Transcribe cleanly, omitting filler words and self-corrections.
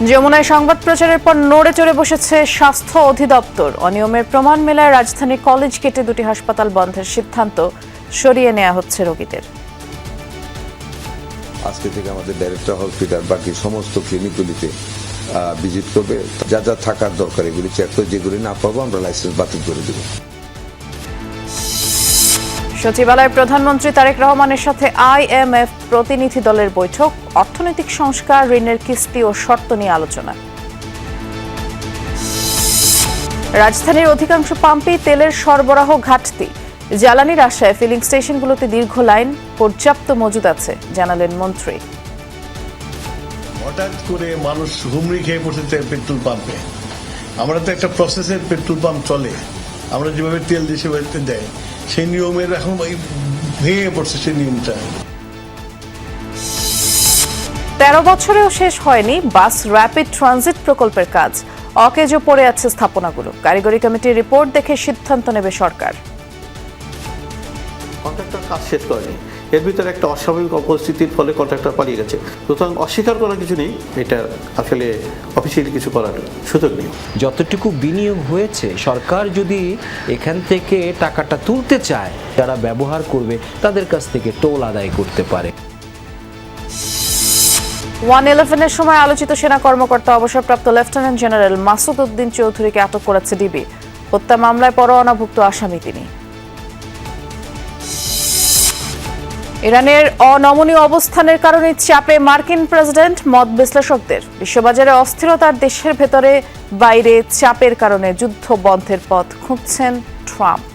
যমুনায় সংবাদ প্রচারের পর নড়ে চড়ে বসেছে স্বাস্থ্য অধিদপ্তর। অনিয়মের প্রমাণ মেলায় রাজধানীর কলেজ গেটে দুটি হাসপাতাল বন্ধের সিদ্ধান্ত, সরিয়ে নেওয়া হচ্ছে রোগীদের। আজকে থেকে আমাদের ডাইরেক্টর হসপিটাল বাকি সমস্ত ক্লিনিকগুলিতে ভিজিট করবে, যা যা থাকার দরকার এগুলি চেক করে, যেগুলি না পাবো আমরা লাইসেন্স বাতিল করে দেব। সচিবালয়ে প্রধানমন্ত্রী তারেক রহমানের সাথে IMF প্রতিনিধি দলের বৈঠক। অর্থনৈতিক সংস্কার, ঋণের কিস্তি ও শর্ত নিয়ে আলোচনা। রাজধানীর অধিকাংশ পাম্পেই তেলের সরবরাহ ঘাটতি। জ্বালানির আশায় ফিলিং স্টেশনগুলোতে দীর্ঘ লাইন, পর্যাপ্ত মজুদ আছে জানালেন মন্ত্রী। হঠাৎ করে মানুষ হুমড়ি খেয়ে পড়ছে পেট্রোল পাম্পে। আমরা তো একটা প্রসেসের পেট্রোল পাম্প চলে, আমরা যেভাবে তেল দেশে বাড়িতে দেয় সেই নিয়মের এখন ভেঙে পড়ছে সেই নিয়মটা। 13 বছরেও শেষ হয়নি বাস র্যাপিড ট্রানজিট প্রকল্পের কাজ। অকেজো পড়ে আছে স্থাপনাগুলো। কারিগরি কমিটির রিপোর্ট দেখে সিদ্ধান্ত নেবে সরকার। কন্ট্রাক্টর কাজ শেষ করেনি, এর ভিতরে একটা অস্বাভাবিক অপরিস্থিতির ফলে কন্ট্রাক্টর পালিয়ে গেছে। সুতরাং অস্বীকার করার কিছু নেই, এটা আসলে অফিসিয়ালি কিছু করার সুযোগ নেই। যতটুকু বিনিয়োগ হয়েছে, সরকার যদি এখান থেকে টাকাটা তুলতে চায়, যারা ব্যবহার করবে তাদের কাছ থেকে টোল আদায় করতে পারে। 111-এর সময় আলোচিত সেনা কর্মকর্তা অবসরপ্রাপ্ত লেফটেন্যান্ট জেনারেল মাসুদ উদ্দিন চৌধুরীকে আটক করেছে ডিবি। হত্যা মামলায় পরোয়ানাভুক্ত আসামি তিনি। ইরানের অনমনীয় অবস্থানের কারণে চাপে মার্কিন প্রেসিডেন্ট, মত বিশ্লেষকদের। বিশ্ববাজারে অস্থিরতার, দেশের ভেতরে বাইরে চাপের কারণে যুদ্ধ বন্ধের পথ খুঁজছেন ট্রাম্প।